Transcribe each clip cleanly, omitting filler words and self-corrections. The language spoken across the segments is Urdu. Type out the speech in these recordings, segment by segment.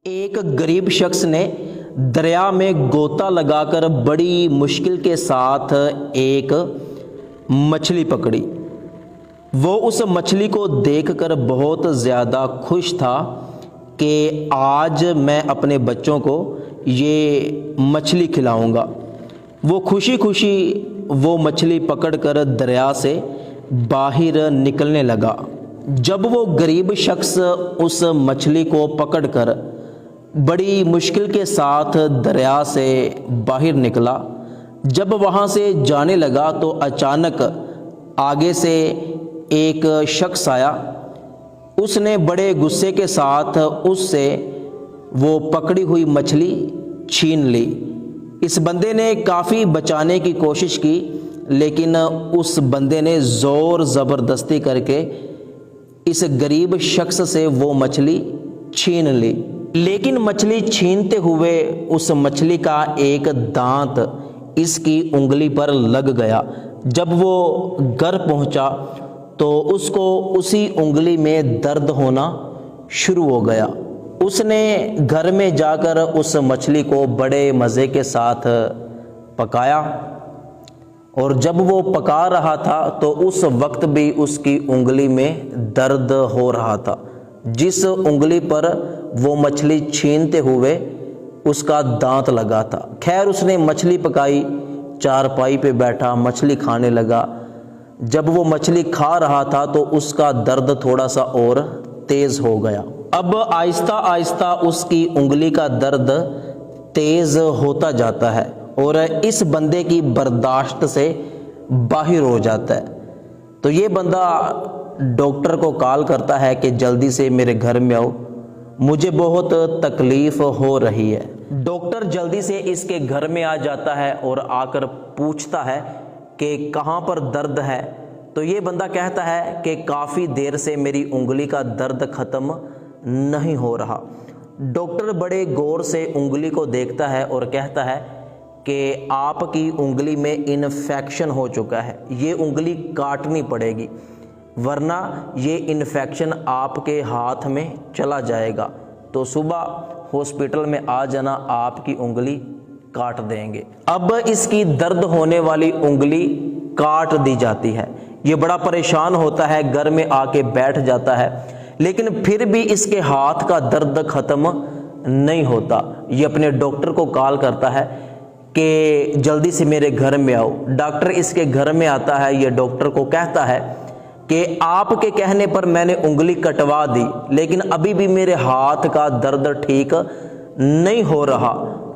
ایک غریب شخص نے دریا میں غوطہ لگا کر بڑی مشکل کے ساتھ ایک مچھلی پکڑی۔ وہ اس مچھلی کو دیکھ کر بہت زیادہ خوش تھا کہ آج میں اپنے بچوں کو یہ مچھلی کھلاؤں گا۔ وہ خوشی خوشی وہ مچھلی پکڑ کر دریا سے باہر نکلنے لگا۔ جب وہ غریب شخص اس مچھلی کو پکڑ کر بڑی مشکل کے ساتھ دریا سے باہر نکلا، جب وہاں سے جانے لگا تو اچانک آگے سے ایک شخص آیا۔ اس نے بڑے غصے کے ساتھ اس سے وہ پکڑی ہوئی مچھلی چھین لی۔ اس بندے نے کافی بچانے کی کوشش کی، لیکن اس بندے نے زور زبردستی کر کے اس غریب شخص سے وہ مچھلی چھین لی۔ لیکن مچھلی چھینتے ہوئے اس مچھلی کا ایک دانت اس کی انگلی پر لگ گیا۔ جب وہ گھر پہنچا تو اس کو اسی انگلی میں درد ہونا شروع ہو گیا۔ اس نے گھر میں جا کر اس مچھلی کو بڑے مزے کے ساتھ پکایا، اور جب وہ پکا رہا تھا تو اس وقت بھی اس کی انگلی میں درد ہو رہا تھا، جس انگلی پر وہ مچھلی چھینتے ہوئے اس کا دانت لگا تھا۔ خیر، اس نے مچھلی پکائی، چارپائی پہ بیٹھا مچھلی کھانے لگا۔ جب وہ مچھلی کھا رہا تھا تو اس کا درد تھوڑا سا اور تیز ہو گیا۔ اب آہستہ آہستہ اس کی انگلی کا درد تیز ہوتا جاتا ہے اور اس بندے کی برداشت سے باہر ہو جاتا ہے۔ تو یہ بندہ ڈاکٹر کو کال کرتا ہے کہ جلدی سے میرے گھر میں آؤ، مجھے بہت تکلیف ہو رہی ہے۔ ڈاکٹر جلدی سے اس کے گھر میں آ جاتا ہے اور آ کر پوچھتا ہے کہ کہاں پر درد ہے۔ تو یہ بندہ کہتا ہے کہ کافی دیر سے میری انگلی کا درد ختم نہیں ہو رہا۔ ڈاکٹر بڑے غور سے انگلی کو دیکھتا ہے اور کہتا ہے کہ آپ کی انگلی میں انفیکشن ہو چکا ہے، یہ انگلی کاٹنی پڑے گی، ورنہ یہ انفیکشن آپ کے ہاتھ میں چلا جائے گا، تو صبح ہاسپٹل میں آ جانا، آپ کی انگلی کاٹ دیں گے۔ اب اس کی درد ہونے والی انگلی کاٹ دی جاتی ہے۔ یہ بڑا پریشان ہوتا ہے، گھر میں آ کے بیٹھ جاتا ہے، لیکن پھر بھی اس کے ہاتھ کا درد ختم نہیں ہوتا۔ یہ اپنے ڈاکٹر کو کال کرتا ہے کہ جلدی سے میرے گھر میں آؤ۔ ڈاکٹر اس کے گھر میں آتا ہے۔ یہ ڈاکٹر کو کہتا ہے کہ آپ کے کہنے پر میں نے انگلی کٹوا دی، لیکن ابھی بھی میرے ہاتھ کا درد ٹھیک نہیں ہو رہا۔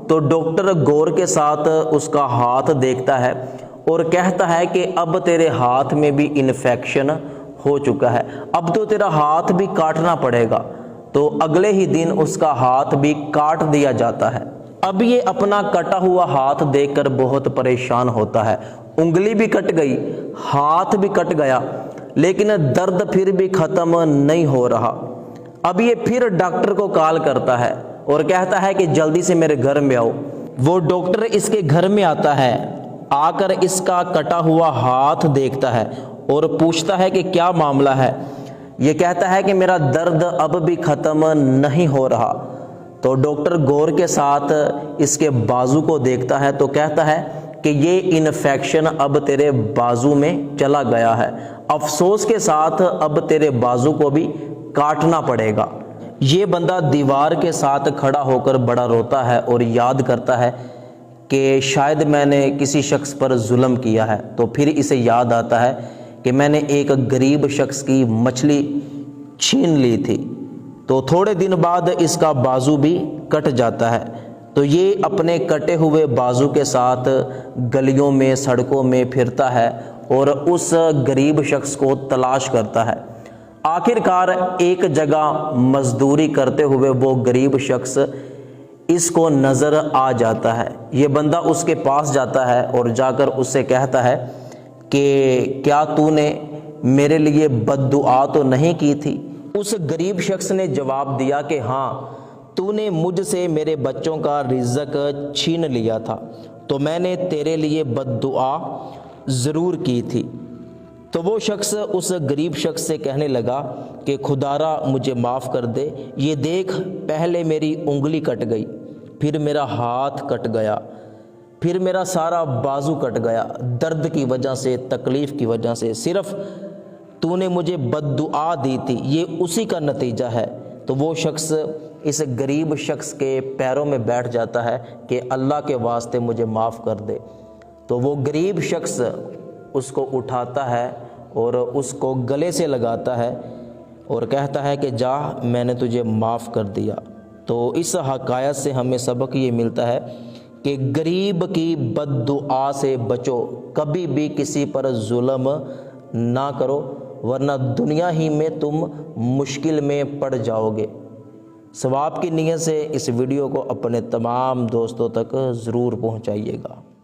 تو ڈاکٹر غور کے ساتھ اس کا ہاتھ دیکھتا ہے اور کہتا ہے کہ اب تیرے ہاتھ میں بھی انفیکشن ہو چکا ہے، اب تو تیرا ہاتھ بھی کاٹنا پڑے گا۔ تو اگلے ہی دن اس کا ہاتھ بھی کاٹ دیا جاتا ہے۔ اب یہ اپنا کٹا ہوا ہاتھ دیکھ کر بہت پریشان ہوتا ہے۔ انگلی بھی کٹ گئی، ہاتھ بھی کٹ گیا، لیکن درد پھر بھی ختم نہیں ہو رہا۔ اب یہ پھر ڈاکٹر کو کال کرتا ہے اور کہتا ہے کہ جلدی سے میرے گھر میں آؤ۔ وہ ڈاکٹر اس کے گھر میں آتا ہے، آ کر اس کا کٹا ہوا ہاتھ دیکھتا ہے اور پوچھتا ہے کہ کیا معاملہ ہے۔ یہ کہتا ہے کہ میرا درد اب بھی ختم نہیں ہو رہا۔ تو ڈاکٹر غور کے ساتھ اس کے بازو کو دیکھتا ہے تو کہتا ہے کہ یہ انفیکشن اب تیرے بازو میں چلا گیا ہے، افسوس کے ساتھ اب تیرے بازو کو بھی کاٹنا پڑے گا۔ یہ بندہ دیوار کے ساتھ کھڑا ہو کر بڑا روتا ہے اور یاد کرتا ہے کہ شاید میں نے کسی شخص پر ظلم کیا ہے۔ تو پھر اسے یاد آتا ہے کہ میں نے ایک غریب شخص کی مچھلی چھین لی تھی۔ تو تھوڑے دن بعد اس کا بازو بھی کٹ جاتا ہے۔ تو یہ اپنے کٹے ہوئے بازو کے ساتھ گلیوں میں، سڑکوں میں پھرتا ہے اور اس غریب شخص کو تلاش کرتا ہے۔ آخر کار ایک جگہ مزدوری کرتے ہوئے وہ غریب شخص اس کو نظر آ جاتا ہے۔ یہ بندہ اس کے پاس جاتا ہے اور جا کر اس سے کہتا ہے کہ کیا تو نے میرے لیے بد دعا تو نہیں کی تھی؟ اس غریب شخص نے جواب دیا کہ ہاں، تو نے مجھ سے میرے بچوں کا رزق چھین لیا تھا، تو میں نے تیرے لیے بد دعا ضرور کی تھی۔ تو وہ شخص اس غریب شخص سے کہنے لگا کہ خدارا مجھے معاف کر دے، یہ دیکھ پہلے میری انگلی کٹ گئی، پھر میرا ہاتھ کٹ گیا، پھر میرا سارا بازو کٹ گیا، درد کی وجہ سے، تکلیف کی وجہ سے، صرف تو نے مجھے بد دعا دی تھی، یہ اسی کا نتیجہ ہے۔ تو وہ شخص اس غریب شخص کے پیروں میں بیٹھ جاتا ہے کہ اللہ کے واسطے مجھے معاف کر دے۔ تو وہ غریب شخص اس کو اٹھاتا ہے اور اس کو گلے سے لگاتا ہے اور کہتا ہے کہ جا، میں نے تجھے معاف کر دیا۔ تو اس حکایت سے ہمیں سبق یہ ملتا ہے کہ غریب کی بد دعا سے بچو، کبھی بھی کسی پر ظلم نہ کرو، ورنہ دنیا ہی میں تم مشکل میں پڑ جاؤ گے۔ ثواب کی نیت سے اس ویڈیو کو اپنے تمام دوستوں تک ضرور پہنچائیے گا۔